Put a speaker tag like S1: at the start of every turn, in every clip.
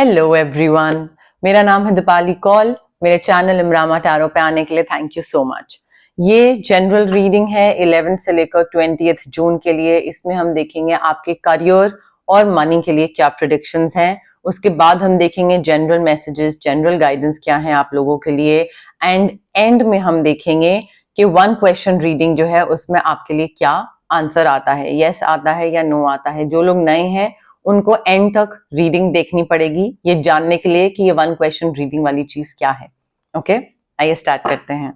S1: Hello everyone, मेरा नाम है दीपाली कौल। मेरे चैनल इमरामा टैरो पे आने के लिए थैंक यू सो मच। ये जनरल रीडिंग है 11 से लेकर 20 जून के लिए। इसमें हम देखेंगे आपके करियर और मनी के लिए क्या प्रेडिक्शंस हैं। उसके बाद हम देखेंगे जनरल मैसेजेस, जनरल गाइडेंस क्या है आप लोगों के लिए। एंड में हम देखेंगे कि वन क्वेश्चन रीडिंग जो है उसमें आपके लिए क्या आंसर आता है, यस आता है या नो आता है। जो लोग नए हैं उनको एंड तक रीडिंग देखनी पड़ेगी ये जानने के लिए कि ये वन क्वेश्चन रीडिंग वाली चीज क्या है। ओके, आइए स्टार्ट करते हैं।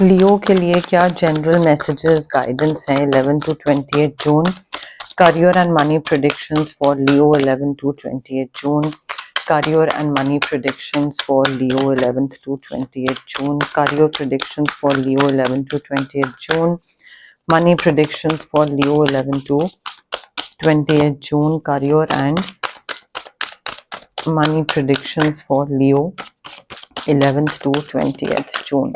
S1: लियो के लिए क्या जनरल मैसेजेस गाइडेंस है 11 to 28 June. Career and money predictions for Leo 11 to 28 June. Career and money predictions for Leo 11th to 28th June. Career predictions for Leo 11th to 28th June. Money predictions for Leo 11th to 28th June. Career and money predictions for Leo 11th to 20th June.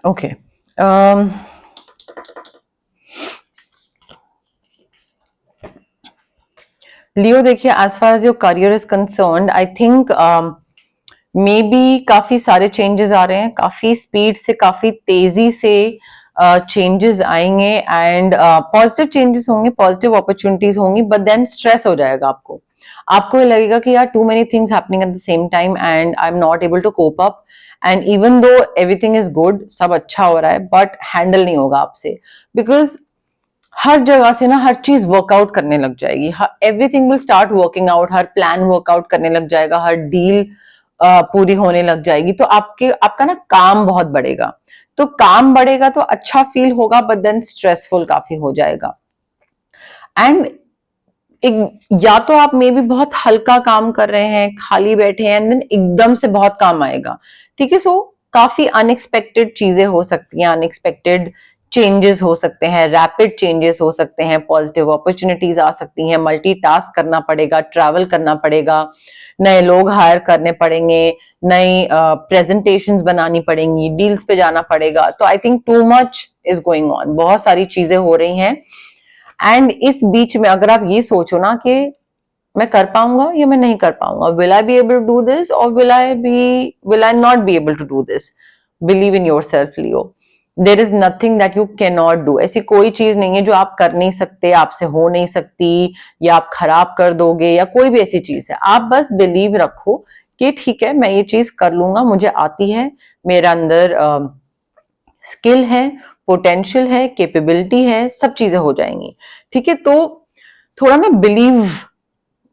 S1: Okay. Leo देखिए, as far as your career is concerned, I think maybe काफी सारे changes आ रहे हैं, काफी speed से, काफी तेजी से चेंजेस आएंगे एंड पॉजिटिव चेंजेस होंगे, पॉजिटिव अपॉर्चुनिटीज होंगी, बट देन स्ट्रेस हो जाएगा आपको ये लगेगा कि यार too many things happening at the same time and I am not able to cope up. And even though everything is good, सब अच्छा हो रहा है, बट हैंडल नहीं होगा आपसे, बिकॉज हर जगह से ना हर चीज वर्कआउट करने लग जाएगी। Everything will start working out, her plan workout करने लग जाएगा, हर डील पूरी होने लग जाएगी। तो आपका ना काम बहुत बढ़ेगा। तो काम बढ़ेगा तो अच्छा फील होगा, बट देन स्ट्रेसफुल काफी हो जाएगा। एंड या तो आप मे बी बहुत हल्का काम कर रहे हैं, खाली बैठे हैं, एंड देन एकदम से बहुत काम आएगा। ठीक है, सो काफी अनएक्सपेक्टेड चीजें हो सकती हैं, अनएक्सपेक्टेड चेंजेस हो सकते हैं, रैपिड चेंजेस हो सकते हैं, पॉजिटिव अपॉर्चुनिटीज आ सकती हैं, मल्टीटास्क करना पड़ेगा, ट्रैवल करना पड़ेगा, नए लोग हायर करने पड़ेंगे, नई प्रेजेंटेशंस बनानी पड़ेंगी, डील्स पे जाना पड़ेगा। तो I think too much is going on, बहुत सारी चीजें हो रही हैं। एंड इस बीच में अगर आप ये सोचो ना कि मैं कर पाऊंगा या मैं नहीं कर पाऊंगा, will I be able to do this और will I not be able to do this, believe in yourself Leo. There is nothing that you can not do. ऐसी कोई चीज नहीं है जो आप कर नहीं सकते, आपसे हो नहीं सकती, या आप खराब कर दोगे, या कोई भी ऐसी चीज है। आप बस बिलीव रखो कि ठीक है, मैं ये चीज कर लूंगा, मुझे आती है, मेरा अंदर स्किल है, पोटेंशियल है, कैपेबिलिटी है, सब चीजें हो जाएंगी। ठीक है, तो थोड़ा ना बिलीव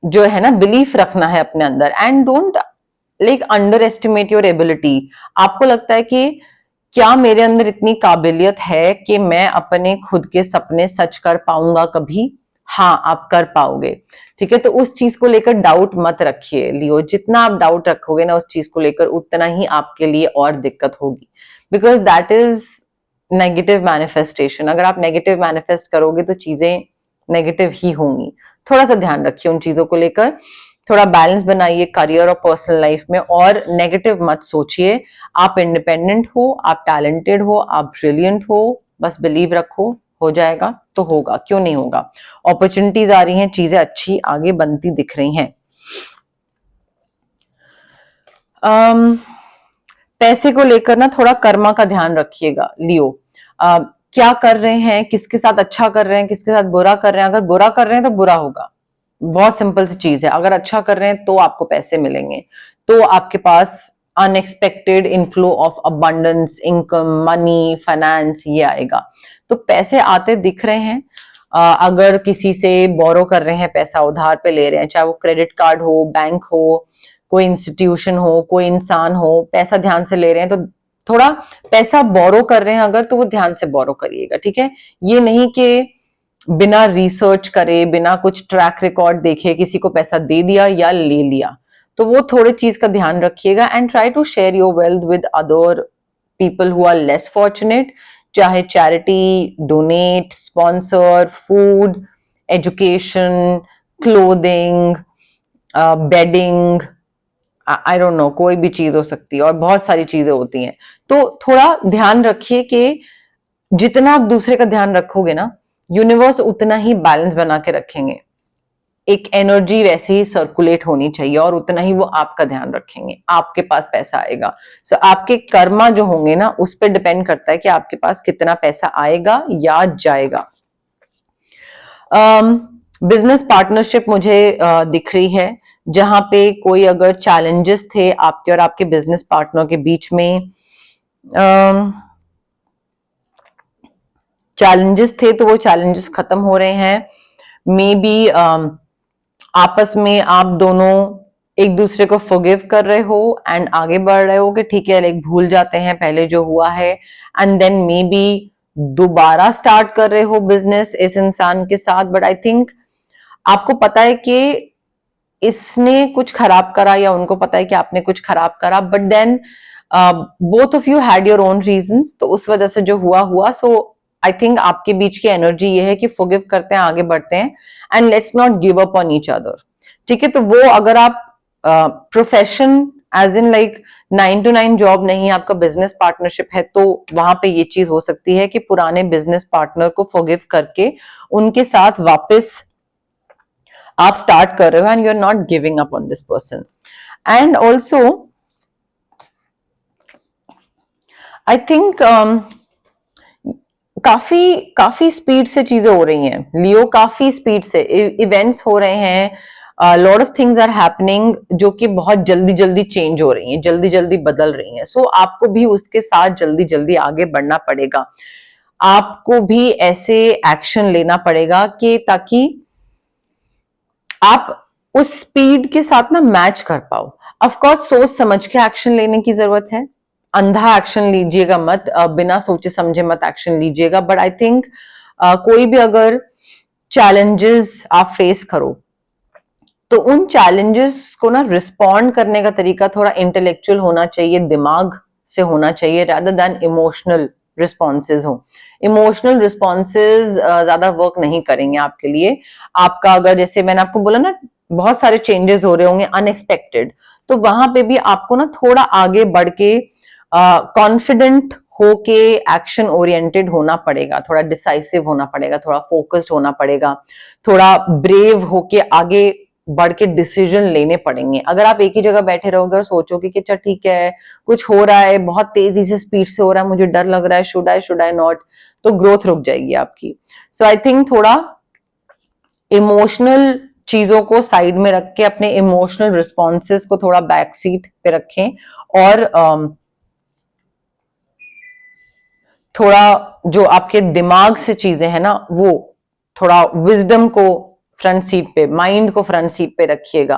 S1: जो है ना, बिलीफ रखना है अपने अंदर and don't like under estimate your ability. आपको लगता है कि क्या मेरे अंदर इतनी काबिलियत है कि मैं अपने खुद के सपने सच कर पाऊंगा कभी? हाँ, आप कर पाओगे। ठीक है, तो उस चीज को लेकर डाउट मत रखिए लियो। जितना आप डाउट रखोगे ना उस चीज को लेकर, उतना ही आपके लिए और दिक्कत होगी, because that is negative manifestation. अगर आप नेगेटिव मैनिफेस्ट करोगे तो चीजें नेगेटिव ही होंगी। थोड़ा सा ध्यान रखिए उन चीजों को लेकर, थोड़ा बैलेंस बनाइए करियर और पर्सनल लाइफ में, और नेगेटिव मत सोचिए। आप इंडिपेंडेंट हो, आप टैलेंटेड हो, आप ब्रिलियंट हो, बस बिलीव रखो, हो जाएगा तो होगा, क्यों नहीं होगा। अपॉर्चुनिटीज आ रही हैं, चीजें अच्छी आगे बनती दिख रही हैं। पैसे को लेकर ना थोड़ा कर्मा का ध्यान रखिएगा लियो। क्या कर रहे हैं, किसके साथ अच्छा कर रहे हैं, किसके साथ बुरा कर रहे हैं। अगर बुरा कर रहे हैं तो बुरा होगा, बहुत सिंपल सी चीज है। अगर अच्छा कर रहे हैं तो आपको पैसे मिलेंगे, तो आपके पास unexpected inflow of abundance, income, money, finance, ये आएगा। तो पैसे आते दिख रहे हैं। अगर किसी से बोरो कर रहे हैं, पैसा उधार पे ले रहे हैं, चाहे वो क्रेडिट कार्ड हो, बैंक हो, कोई इंस्टीट्यूशन हो, कोई इंसान हो, पैसा ध्यान से ले रहे हैं, तो थोड़ा पैसा बोरो कर रहे हैं अगर, तो वो ध्यान से बोरो करिएगा। ठीक है, ये नहीं कि बिना रिसर्च करे, बिना कुछ ट्रैक रिकॉर्ड देखे किसी को पैसा दे दिया या ले लिया। तो वो थोड़े चीज का ध्यान रखिएगा and try to share your wealth with other people who are less fortunate. चाहे charity, donate, sponsor, food, education, clothing, bedding, I don't know, कोई भी चीज हो सकती है और बहुत सारी चीजें होती हैं। तो थोड़ा ध्यान रखिए कि जितना आप दूसरे का ध्यान रखोगे ना, यूनिवर्स उतना ही बैलेंस बना के रखेंगे। एक एनर्जी वैसे ही सर्कुलेट होनी चाहिए और उतना ही वो आपका ध्यान रखेंगे, आपके पास पैसा आएगा। सो आपके कर्मा जो होंगे ना, उस पर डिपेंड करता है कि आपके पास कितना पैसा आएगा या जाएगा। बिजनेस पार्टनरशिप मुझे दिख रही है, जहां पे कोई अगर चैलेंजेस थे आपके और आपके बिजनेस पार्टनर के बीच में, चैलेंजेस थे तो वो चैलेंजेस खत्म हो रहे हैं। मे बी आपस में आप दोनों एक दूसरे को फॉरगिव कर रहे हो एंड आगे बढ़ रहे हो कि ठीक है, लाइक भूल जाते हैं पहले जो हुआ है, एंड देन मे बी दोबारा स्टार्ट कर रहे हो बिजनेस इस इंसान के साथ। बट आई थिंक आपको पता है कि इसने कुछ खराब करा या उनको पता है कि आपने कुछ खराब करा, but then both of you had your own reasons, तो उस वजह से जो हुआ हुआ। सो आई थिंक आपके बीच की एनर्जी ये है कि फॉरगिव करते हैं, आगे बढ़ते हैं, and let's not give up on each other. ठीक है, तो वो अगर आप profession as in like 9 to 9 job नहीं, आपका बिजनेस पार्टनरशिप है, तो वहां पे ये चीज हो सकती है कि पुराने बिजनेस पार्टनर को फॉरगिव करके उनके साथ वापस आप स्टार्ट कर रहे हो and you are not giving up on this person. And also I think काफी काफी स्पीड से चीजें हो रही हैं लियो, काफी स्पीड से इवेंट्स हो रहे हैं, lot of things are happening जो कि बहुत जल्दी जल्दी चेंज हो रही हैं, जल्दी जल्दी बदल रही हैं। सो आपको भी उसके साथ जल्दी जल्दी आगे बढ़ना पड़ेगा, आपको भी ऐसे एक्शन लेना पड़ेगा कि ताकि आप उस स्पीड के साथ ना मैच कर पाओ। ऑफ कोर्स सोच समझ के एक्शन लेने की जरूरत है, अंधा एक्शन लीजिएगा मत, बिना सोचे समझे मत एक्शन लीजिएगा। बट आई थिंक कोई भी अगर चैलेंजेस आप फेस करो तो उन चैलेंजेस को ना रिस्पॉन्ड करने का तरीका थोड़ा इंटेलेक्चुअल होना चाहिए, दिमाग से होना चाहिए, rather than इमोशनल रिस्पॉन्सेज हो। इमोशनल रिस्पॉन्सेज ज्यादा वर्क नहीं करेंगे आपके लिए। आपका अगर जैसे मैंने आपको बोला ना, बहुत सारे चेंजेस हो रहे होंगे अनएक्सपेक्टेड, तो वहां पे भी आपको ना थोड़ा आगे बढ़ के कॉन्फिडेंट होके एक्शन ओरिएंटेड होना पड़ेगा, थोड़ा डिसाइसिव होना पड़ेगा, थोड़ा फोकस्ड होना पड़ेगा, थोड़ा ब्रेव होके आगे बढ़ के डिसीजन लेने पड़ेंगे। अगर आप एक ही जगह बैठे रहोगे और सोचोगे कि अच्छा ठीक है, कुछ हो रहा है, बहुत तेजी से स्पीड से हो रहा है, मुझे डर लग रहा है, शुड आई नॉट, तो ग्रोथ रुक जाएगी आपकी। सो आई थिंक थोड़ा इमोशनल चीजों को साइड में रख के अपने इमोशनल रिस्पॉन्सेज को थोड़ा बैक सीट पे रखें, और थोड़ा जो आपके दिमाग से चीजें हैं ना, वो थोड़ा विजडम को फ्रंट सीट पे, माइंड को फ्रंट सीट पे रखिएगा।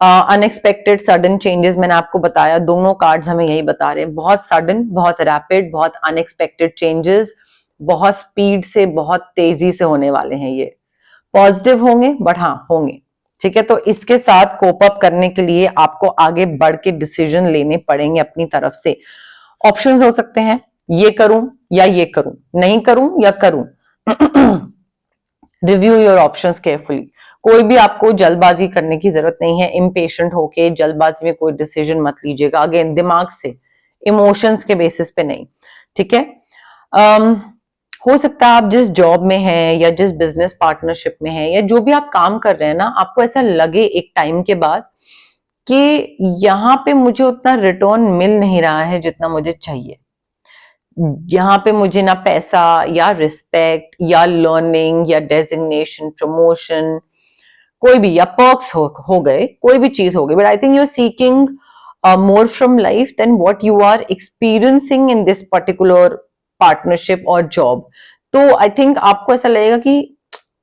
S1: अनएक्सपेक्टेड सडन चेंजेस, मैंने आपको बताया, दोनों कार्ड्स हमें यही बता रहे हैं, बहुत सडन, बहुत रैपिड, बहुत अनएक्सपेक्टेड चेंजेस, बहुत स्पीड से, बहुत तेजी से होने वाले हैं। ये पॉजिटिव होंगे, बट हाँ होंगे। ठीक है, तो इसके साथ कोप अप करने के लिए आपको आगे बढ़ के डिसीजन लेने पड़ेंगे अपनी तरफ से। ऑप्शंस हो सकते हैं, ये करूं या ये करूं, नहीं करूं या करूं। Review your options carefully. कोई भी आपको जल्दबाजी करने की जरूरत नहीं है, इम्पेशेंट होके जल्दबाजी में कोई डिसीजन मत लीजिएगा, अगेन दिमाग से, इमोशंस के बेसिस पे नहीं। ठीक है, हो सकता है आप जिस जॉब में हैं या जिस बिजनेस पार्टनरशिप में हैं या जो भी आप काम कर रहे हैं ना, आपको ऐसा लगे एक टाइम के बाद कि यहाँ पे मुझे उतना रिटर्न मिल नहीं रहा है जितना मुझे चाहिए, यहाँ पे मुझे ना पैसा या रिस्पेक्ट या लर्निंग या डेजिग्नेशन, प्रमोशन, कोई भी, या पर्क्स हो गए, कोई भी चीज हो गई, but I think you are seeking more from life than what you are experiencing in this particular partnership और जॉब। तो आई थिंक आपको ऐसा लगेगा कि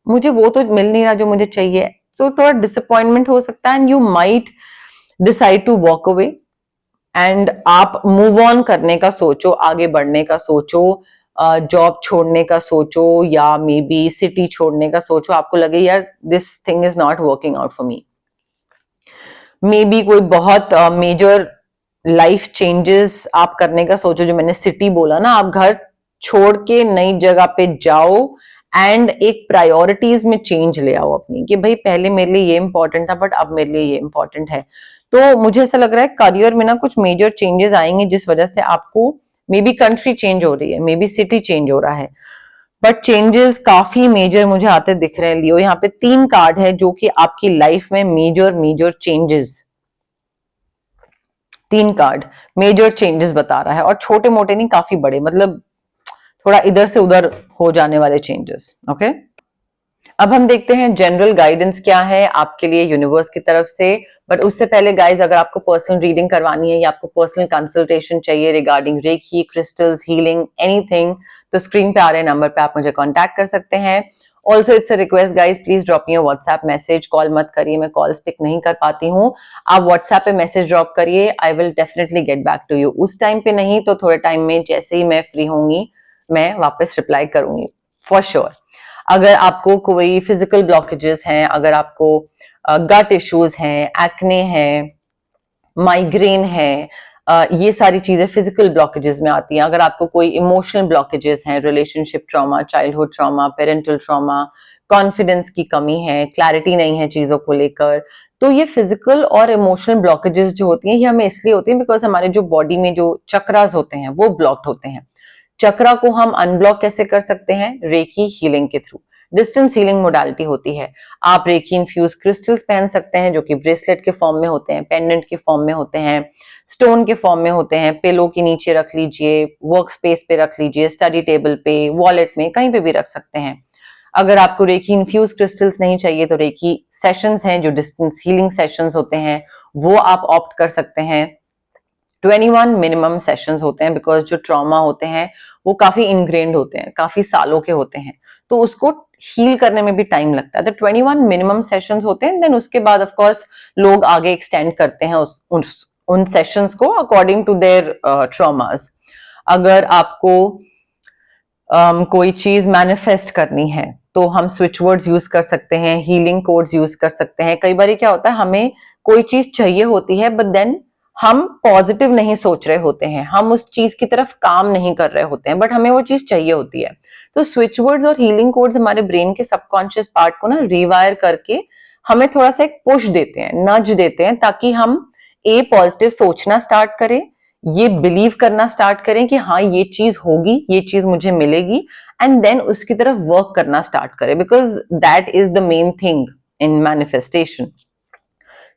S1: मुझे वो तो मिल नहीं रहा जो मुझे चाहिए, तो थोड़ा डिसअपॉइंटमेंट हो सकता है, and you might decide to walk away, and आप मूव ऑन करने का सोचो, आगे बढ़ने का सोचो, जॉब छोड़ने का सोचो, या मे बी सिटी छोड़ने का सोचो। आपको लगे यार this thing is not working out for me, may be कोई बहुत मेजर लाइफ चेंजेस आप करने का सोचो, जो मैंने सिटी बोला ना, आप घर छोड़ के नई जगह पे जाओ एंड एक प्रायोरिटीज में चेंज ले आओ अपनी, कि भाई पहले मेरे लिए ये इंपॉर्टेंट था बट अब मेरे लिए ये इंपॉर्टेंट है। तो मुझे ऐसा लग रहा है करियर में ना कुछ मेजर चेंजेस आएंगे, जिस वजह से आपको मे बी कंट्री चेंज हो रही है, मे बी सिटी चेंज हो रहा है, बट चेंजेस काफी मेजर मुझे आते दिख रहे हैं लियो। यहाँ पे 3 कार्ड है जो कि आपकी लाइफ में major major changes, 3 card major changes बता रहा है, और छोटे मोटे नहीं, काफी बड़े, मतलब थोड़ा इधर से उधर हो जाने वाले चेंजेस। ओके, अब हम देखते हैं जनरल गाइडेंस क्या है आपके लिए यूनिवर्स की तरफ से। बट उससे पहले गाइज, अगर आपको पर्सनल रीडिंग करवानी है या आपको पर्सनल कंसल्टेशन चाहिए regarding reiki, crystals, healing, anything, तो स्क्रीन पे आ रहे नंबर पे आप मुझे कांटेक्ट कर सकते हैं। Also it's a request guys, please drop me WhatsApp message, call मत करिए, मैं कॉल्स पिक नहीं कर पाती हूँ। आप व्हाट्सएप पे मैसेज ड्रॉप करिए, I will definitely get back to you. उस टाइम पे नहीं तो थोड़े टाइम में, जैसे ही मैं फ्री होंगी मैं वापस रिप्लाई करूंगी फॉर श्योर। अगर आपको कोई फिजिकल ब्लॉकेजेस हैं, अगर आपको गट इश्यूज हैं, एक्ने है, माइग्रेन है, ये सारी चीजें फिजिकल ब्लॉकेजेस में आती हैं। अगर आपको कोई इमोशनल ब्लॉकेजेस हैं, relationship trauma, childhood trauma, parental trauma, confidence की कमी है, क्लैरिटी नहीं है चीजों को लेकर, तो ये फिजिकल और इमोशनल ब्लॉकेजेस जो होती हैं ये हमें इसलिए होती हैं बिकॉज हमारे जो बॉडी में जो चक्रास होते हैं वो ब्लॉक्ड होते हैं। चक्रा को हम अनब्लॉक कैसे कर सकते हैं? रेकी हीलिंग के थ्रू। डिस्टेंस हीलिंग मोडालिटी होती है। आप रेकी इन्फ्यूज क्रिस्टल्स पहन सकते हैं जो कि ब्रेसलेट के फॉर्म में होते हैं, पेंडेंट के फॉर्म में होते हैं, स्टोन के फॉर्म में होते हैं, पिलो के नीचे रख लीजिए, वर्क स्पेस पे रख लीजिए, स्टडी टेबल पे, वॉलेट में, कहीं पे भी रख सकते हैं। अगर आपको रेकी इन्फ्यूज क्रिस्टल्स नहीं चाहिए तो रेकी सेशंस हैं जो डिस्टेंस हीलिंग सेशंस होते हैं, वो आप ऑप्ट कर सकते हैं। 21 मिनिमम सेशंस होते हैं बिकॉज जो ट्रॉमा होते हैं वो काफी इनग्रेन्ड होते हैं, काफी सालों के होते हैं, तो उसको हील करने में भी टाइम लगता है। तो 21 मिनिमम सेशंस होते हैं, देन उसके बाद ऑफ कोर्स लोग आगे एक्सटेंड करते हैं उन सेशंस को अकॉर्डिंग टू देयर ट्रॉमास। अगर आपको कोई चीज मैनिफेस्ट करनी है तो हम स्विच वर्ड्स यूज कर सकते हैं, हीलिंग कोड्स यूज कर सकते हैं। कई बार क्या होता है, हमें कोई चीज चाहिए होती है बट देन हम पॉजिटिव नहीं सोच रहे होते हैं, हम उस चीज की तरफ काम नहीं कर रहे होते हैं, बट हमें वो चीज चाहिए होती है। तो स्विच वर्ड्स और हीलिंग कोड्स हमारे ब्रेन के सबकॉन्शियस पार्ट को ना रिवायर करके हमें थोड़ा सा एक पुश देते हैं, नज देते हैं, ताकि हम पॉजिटिव सोचना स्टार्ट करें, ये बिलीव करना स्टार्ट करें कि हाँ ये चीज होगी, ये चीज मुझे मिलेगी, एंड देन उसकी तरफ वर्क करना स्टार्ट करें, because that is the main thing in manifestation.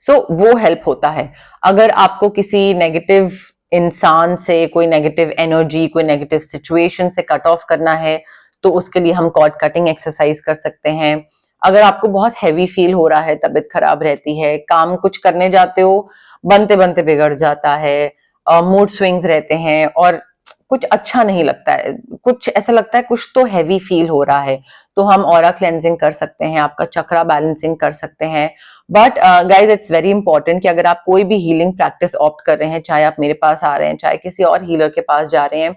S1: So वो हेल्प होता है। अगर आपको किसी नेगेटिव इंसान से, कोई नेगेटिव एनर्जी, कोई नेगेटिव सिचुएशन से कट ऑफ करना है तो उसके लिए हम कॉर्ड कटिंग एक्सरसाइज कर सकते हैं। अगर आपको बहुत हैवी फील हो रहा है, तबीयत खराब रहती है, काम कुछ करने जाते हो बनते बनते बिगड़ जाता है, मूड स्विंग्स रहते हैं और कुछ अच्छा नहीं लगता है, कुछ ऐसा लगता है कुछ तो हैवी फील हो रहा है, तो हम ऑरा क्लेंजिंग कर सकते हैं, आपका चक्रा बैलेंसिंग कर सकते हैं। But guys it's very important कि अगर आप कोई भी हीलिंग प्रैक्टिस ऑप्ट कर रहे हैं, चाहे आप मेरे पास आ रहे हैं, चाहे किसी और हीलर के पास जा रहे हैं,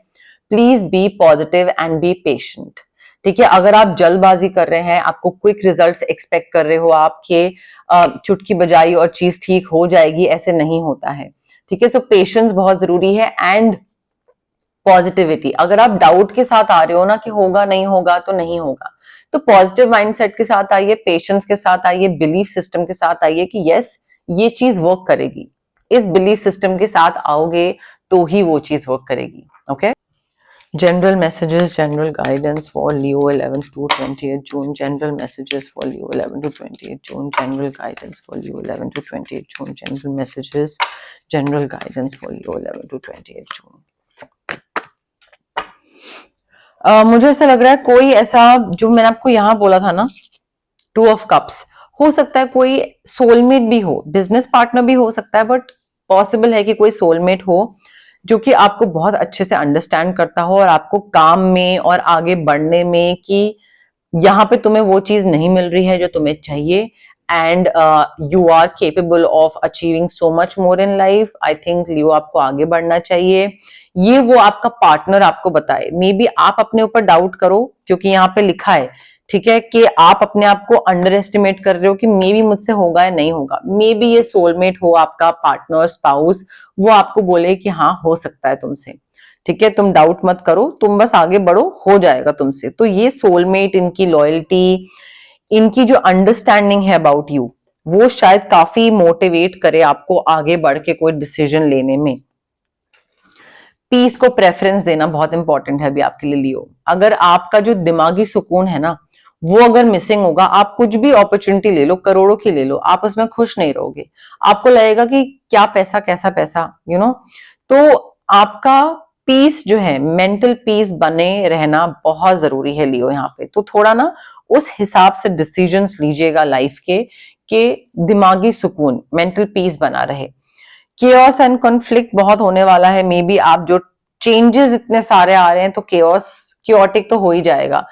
S1: please be positive and be patient. ठीक है, अगर आप जल्दबाजी कर रहे हैं, आपको क्विक रिजल्ट्स एक्सपेक्ट कर रहे हो, आपके चुटकी बजाई और चीज ठीक हो जाएगी, ऐसे नहीं होता है। ठीक है, तो पेशेंस बहुत जरूरी है एंड पॉजिटिविटी। अगर आप डाउट के साथ आ रहे हो ना कि होगा नहीं होगा, तो नहीं होगा, तो पॉजिटिव माइंडसेट के साथ आइए, पेशेंस के साथ आइए, बिलीफ सिस्टम के साथ आइए कि यस ये चीज वर्क करेगी। इस बिलीफ सिस्टम के साथ आओगे तो ही वो चीज वर्क करेगी। Okay, general messages, general guidance for Leo 11 to 28th June, general messages for Leo 11 to 28th June, general guidance for Leo 11 to 28th June, general messages, general guidance for Leo 11 to 28th June। मुझे ऐसा लग रहा है कोई ऐसा, जो मैंने आपको यहाँ बोला था ना, 2 ऑफ कप्स, हो सकता है कोई सोलमेट भी हो, बिजनेस पार्टनर भी हो सकता है, बट पॉसिबल है कि कोई सोलमेट हो जो कि आपको बहुत अच्छे से अंडरस्टैंड करता हो और आपको काम में और आगे बढ़ने में, कि यहाँ पे तुम्हें वो चीज नहीं मिल रही है जो तुम्हें चाहिए, and you are capable of achieving so much more in life. I think Leo आपको आगे बढ़ना चाहिए, ये वो आपका पार्टनर आपको बताए। मे बी आप अपने ऊपर डाउट करो, क्योंकि यहाँ पे लिखा है, ठीक है, कि आप अपने आप को अंडर एस्टिमेट कर रहे हो कि मे बी मुझसे होगा या नहीं होगा। मे बी ये सोलमेट हो आपका पार्टनर, स्पाउस, वो आपको बोले कि हाँ हो सकता है तुमसे। ठीक है, तुम डाउट मत करो, तुम बस आगे बढ़ो, हो जाएगा तुमसे। तो ये सोलमेट, इनकी लॉयल्टी, इनकी जो अंडरस्टैंडिंग है अबाउट यू, वो शायद काफी मोटिवेट करे आपको आगे बढ़ के कोई डिसीजन लेने में। पीस को प्रेफरेंस देना बहुत इंपॉर्टेंट है अभी आपके लिए लियो। अगर आपका जो दिमागी सुकून है ना, वो अगर मिसिंग होगा, आप कुछ भी अपॉर्चुनिटी ले लो, करोड़ों की ले लो, आप उसमें खुश नहीं रहोगे। आपको लगेगा कि क्या पैसा, कैसा पैसा, यू नो। तो आपका पीस जो है, मेंटल पीस बने रहना बहुत जरूरी है लियो यहाँ पे। तो थोड़ा ना उस हिसाब से डिसीजंस लीजिएगा लाइफ के दिमागी सुकून, मेंटल पीस बना रहे। केओस एंड कॉन्फ्लिक्ट बहुत होने वाला है। मे बी आप जो चेंजेस इतने सारे आ रहे हैं, तो केओस, क्योटिक तो हो ही जाएगा।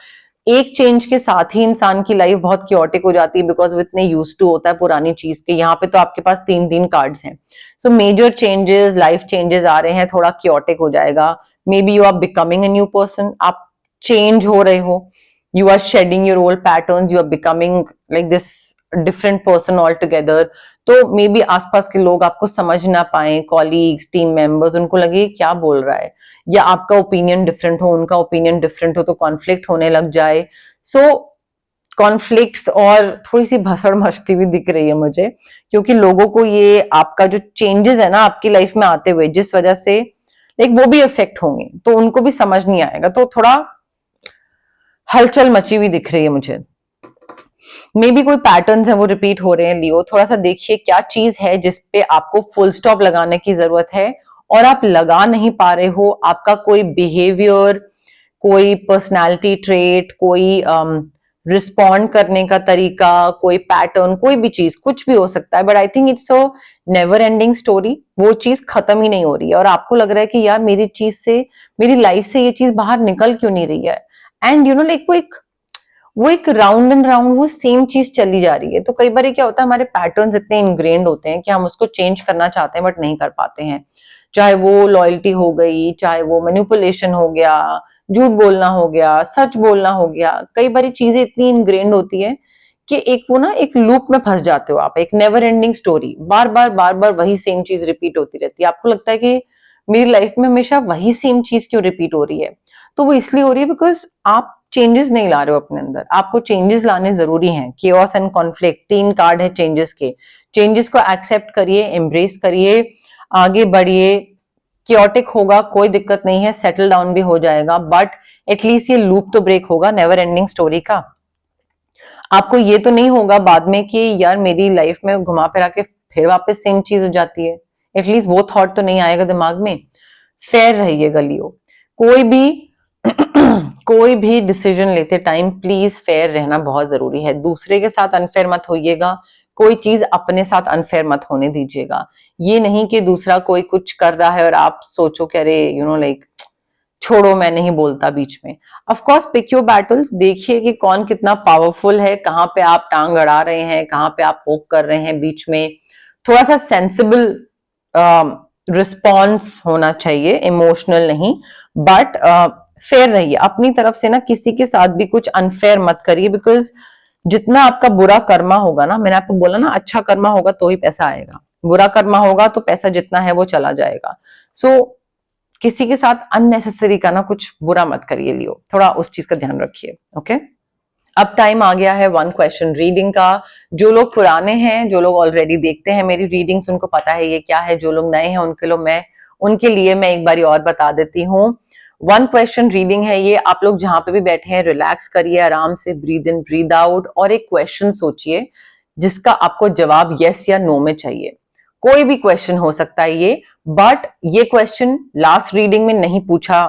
S1: एक चेंज के साथ ही इंसान की लाइफ बहुत क्योटिक हो जाती है, बिकॉज वो इतने यूज टू होता है पुरानी चीज के। यहाँ पे तो आपके पास 3 कार्ड्स हैं। So major changes, life changes आ रहे हैं, थोड़ा क्योटिक हो जाएगा। Maybe you are becoming a new person, आप चेंज हो रहे हो, you are shedding your old patterns, you are becoming like this different person all together. तो मे बी आसपास के लोग आपको समझ ना पाए, कॉलीग्स, टीम मेंबर्स, उनको लगे क्या बोल रहा है, या आपका ओपिनियन डिफरेंट हो, उनका ओपिनियन डिफरेंट हो, तो कॉन्फ्लिक्ट होने लग जाए। सो कॉन्फ्लिक्ट्स और थोड़ी सी भसड़ मचती भी दिख रही है मुझे, क्योंकि लोगों को ये आपका जो चेंजेस है ना आपकी लाइफ में आते हुए, जिस वजह से लाइक वो भी इफेक्ट होंगे, तो उनको भी समझ नहीं आएगा। तो थोड़ा हलचल मची हुई दिख रही है मुझे। मे बी कोई पैटर्न्स है वो रिपीट हो रहे हैं लियो। थोड़ा सा देखिए क्या चीज है जिसपे आपको फुल स्टॉप लगाने की जरूरत है और आप लगा नहीं पा रहे हो। आपका कोई बिहेवियर, कोई पर्सनालिटी ट्रेट, कोई रिस्पॉन्ड करने का तरीका, कोई पैटर्न, कोई भी चीज, कुछ भी हो सकता है। But I think it's a never ending story. वो चीज खत्म ही नहीं हो रही है और आपको लग रहा है कि यार मेरी चीज से, मेरी लाइफ से ये चीज बाहर निकल क्यों नहीं रही है। एंड यू नो लाइक वो एक राउंड एंड राउंड वो सेम चीज चली जा रही है। तो कई बार क्या होता है, हमारे पैटर्न्स इतने इनग्रेन्ड होते हैं कि हम उसको चेंज करना चाहते हैं बट नहीं कर पाते हैं। चाहे वो लॉयल्टी हो गई, चाहे वो मैनिपुलेशन हो गया, झूठ बोलना हो गया, सच बोलना हो गया। कई बार चीजें इतनी इनग्रेन्ड होती है कि एक वो ना एक लूप में फंस जाते हो आप, एक नेवर एंडिंग स्टोरी, बार बार वही सेम चीज रिपीट होती रहती है। आपको लगता है कि मेरी लाइफ में हमेशा वही सेम चीज क्यों रिपीट हो रही है। तो वो इसलिए हो रही है बिकॉज आप चेंजेस नहीं ला रहे हो अपने अंदर। आपको चेंजेस लाने जरूरी हैं। केओस एंड कॉन्फ्लिक्ट 3 कार्ड है चेंजेस के। चेंजेस को एक्सेप्ट करिए, एम्ब्रेस करिए, आगे बढ़िए। क्योटिक होगा, कोई दिक्कत नहीं है, सेटल डाउन भी हो जाएगा, बट एटलीस्ट ये लूप तो ब्रेक होगा नेवर एंडिंग स्टोरी का। आपको ये तो नहीं होगा बाद में कि यार मेरी लाइफ में घुमा फिरा के फिर वापस सेम चीज हो जाती है। एटलीस्ट वो थॉट तो नहीं आएगा दिमाग में। फेयर रहिएगा लियो। कोई भी कोई भी डिसीजन लेते टाइम प्लीज फेयर रहना बहुत जरूरी है। दूसरे के साथ अनफेयर मत होइएगा, कोई चीज अपने साथ अनफेयर मत होने दीजिएगा। ये नहीं कि दूसरा कोई कुछ कर रहा है और आप सोचो कि अरे यू नो लाइक छोड़ो मैं नहीं बोलता बीच में। Of course pick your battles, देखिए कि कौन कितना पावरफुल है, कहाँ पे आप टांग अड़ा रहे हैं, कहाँ पे आप पोक कर रहे हैं बीच में। थोड़ा सा सेंसिबल रिस्पॉन्स होना चाहिए, इमोशनल नहीं, बट फेयर रहिए अपनी तरफ से ना। किसी के साथ भी कुछ अनफेयर मत करिए, बिकॉज जितना आपका बुरा कर्मा होगा ना, मैंने आपको बोला ना अच्छा कर्मा होगा तो ही पैसा आएगा, बुरा कर्मा होगा तो पैसा जितना है वो चला जाएगा। सो किसी के साथ अननेसेसरी का ना कुछ बुरा मत करिए लियो, थोड़ा उस चीज का ध्यान रखिए। ओके, अब टाइम आ गया है 1 क्वेश्चन रीडिंग का। जो लोग पुराने हैं, जो लोग ऑलरेडी देखते हैं मेरी रीडिंग्स, उनको पता है ये क्या है। जो लोग नए हैं उनके लिए मैं एक बारी और बता देती हूँ। 1 क्वेश्चन रीडिंग है ये। आप लोग जहां पे भी बैठे हैं रिलैक्स करिए, आराम से ब्रीद इन ब्रीद आउट, और एक क्वेश्चन सोचिए जिसका आपको जवाब यस या नो में चाहिए। कोई भी क्वेश्चन हो सकता है ये, बट ये क्वेश्चन लास्ट रीडिंग में नहीं पूछा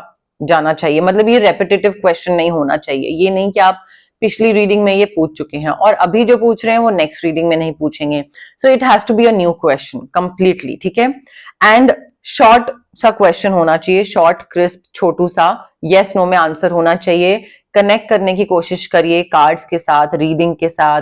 S1: जाना चाहिए। मतलब ये रेपिटेटिव क्वेश्चन नहीं होना चाहिए। ये नहीं कि आप पिछली रीडिंग में ये पूछ चुके हैं और अभी जो पूछ रहे हैं वो नेक्स्ट रीडिंग में नहीं पूछेंगे। So it has to be a new question completely, ठीक है। एंड शॉर्ट सा क्वेश्चन होना चाहिए, शॉर्ट क्रिस्प छोटू सा, यस नो में आंसर होना चाहिए। कनेक्ट करने की कोशिश करिए कार्ड्स के साथ, रीडिंग के साथ,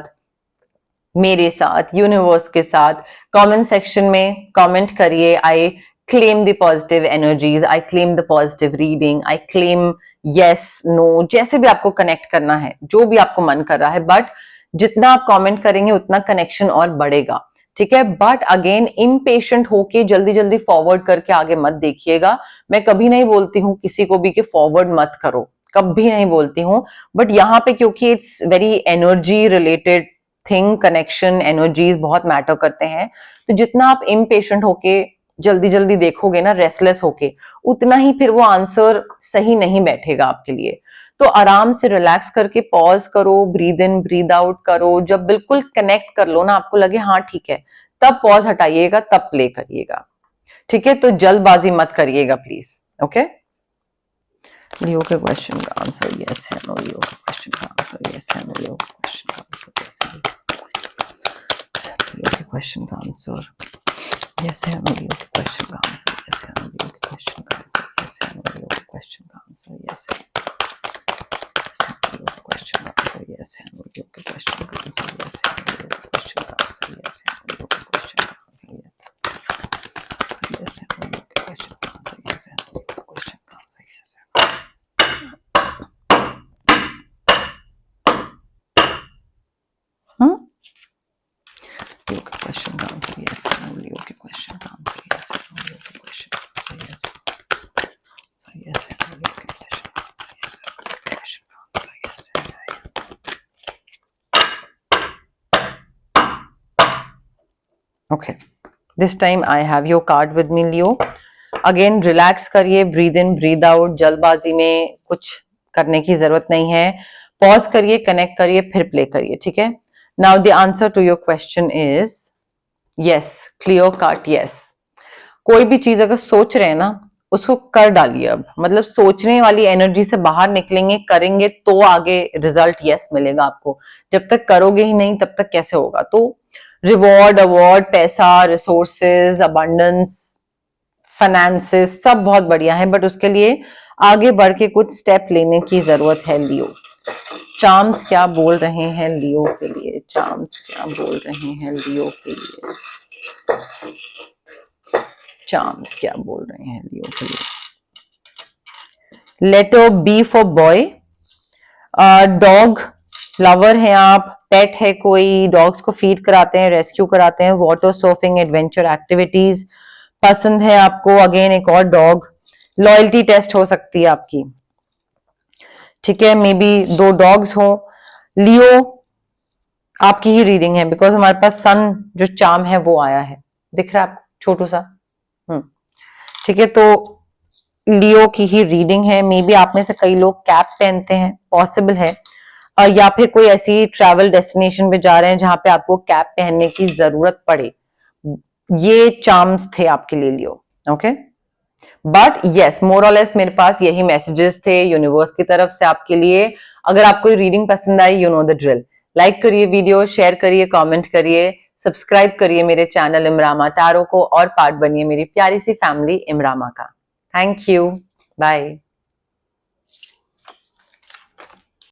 S1: मेरे साथ, यूनिवर्स के साथ। कमेंट सेक्शन में कमेंट करिए, I claim the positive energies, I claim the positive reading, I claim yes no, जैसे भी आपको कनेक्ट करना है, जो भी आपको मन कर रहा है। बट जितना आप कमेंट करेंगे उतना कनेक्शन और बढ़ेगा। ठीक है, बट अगेन इम्पेशेंट होके जल्दी जल्दी फॉरवर्ड करके आगे मत देखिएगा। मैं कभी नहीं बोलती हूँ किसी को भी कि फॉरवर्ड मत करो, कभी नहीं बोलती हूँ, बट यहाँ पे क्योंकि it's very energy related thing, connection, energies बहुत मैटर करते हैं, तो जितना आप इम्पेशेंट होके जल्दी जल्दी देखोगे ना, रेस्टलेस होके, उतना ही फिर वो आंसर सही नहीं बैठेगा आपके लिए। तो आराम से रिलैक्स करके पॉज करो, ब्रीद इन ब्रीद आउट करो, जब बिल्कुल कनेक्ट कर लो ना, आपको लगे हाँ ठीक है, तब पॉज हटाइएगा, तब प्ले करिएगा। ठीक है, तो जल्दबाजी मत करिएगा प्लीज। ओके, लियो के क्वेश्चन का आंसर यस है नो, लियो के क्वेश्चन का आंसर यस है नो, लियो के क्वेश्चन का आंसर यस है, लियो के क्वेश्चन का आंसर यस है नो, लियो के क्वेश्चन का आंसर यस है नो, लियो के क्वेश्चन का आंसर यस है नो, लियो के क्वेश्चन का आंसर यस है, question answer yes है, वीडियो के क्वेश्चन का आंसर yes है, वीडियो के क्वेश्चन का आंसर yes है, वीडियो के क्वेश्चन का आंसर yes है, yes है, वीडियो के क्वेश्चन का आंसर yes है, वीडियो के क्वेश्चन का आंसर yes है। वीडियो के क्वेश्चन का आंसर yes है, वीडियो के क्वेश्चन का आंसर yes है, वीडियो के क्वेश्चन का आंसर yes है, yes है, वीडियो के क्वेश्चन का आंसर yes है, वीडियो के क्वेश्चन का आंसर yes है। Okay, this time I have your card with me, Leo. Again, relax करिए, breathe in, breathe out. जल्दबाजी में कुछ करने की जरूरत नहीं है। Pause करिए, connect करिए, फिर play करिए, ठीक है? Now the answer to your question is yes, clear cut yes. कोई भी चीज अगर सोच रहे हैं ना, उसको कर डालिए अब, मतलब सोचने वाली एनर्जी से बाहर निकलेंगे, करेंगे तो आगे रिजल्ट यस मिलेगा आपको। जब तक करोगे ही नहीं तब तक कैसे होगा? तो रिवॉर्ड, अवार्ड, पैसा, रिसोर्सेज, अबंडेंस, फाइनेंसेस सब बहुत बढ़िया है, बट उसके लिए आगे बढ़ के कुछ स्टेप लेने की जरूरत है लियो। चार्म्स क्या बोल रहे हैं लियो के लिए? चार्म्स क्या बोल रहे हैं लियो के लिए? चार्म्स क्या बोल रहे हैं लियो के लिए? Letter B for boy. Dog lover हैं आप, पेट है कोई, डॉग्स को फीड कराते हैं, रेस्क्यू कराते हैं, वाटर सर्फिंग, एडवेंचर एक्टिविटीज पसंद है आपको। अगेन एक और डॉग, लॉयल्टी टेस्ट हो सकती है आपकी, ठीक है, मे बी 2 डॉग्स हो। लियो आपकी ही रीडिंग है, बिकॉज हमारे पास सन जो चार्म है वो आया है, दिख रहा है आपको छोटू सा, ठीक है, तो लियो की ही रीडिंग है। मे बी आप में से कई लोग कैप पहनते हैं, पॉसिबल है, या फिर कोई ऐसी ट्रैवल डेस्टिनेशन पे जा रहे हैं जहां पे आपको कैप पहनने की जरूरत पड़े। ये चार्म्स थे आपके लिए लियो। ओके, बट यस, मोर और लेस मेरे पास यही मैसेजेस थे यूनिवर्स की तरफ से आपके लिए। अगर आपको रीडिंग पसंद आई, you know the drill, like करिए वीडियो, शेयर करिए, कमेंट करिए, सब्सक्राइब करिए मेरे चैनल इमरामा टैरो को, और पार्ट बनिए मेरी प्यारी सी फैमिली इमरामा का। Thank you, bye.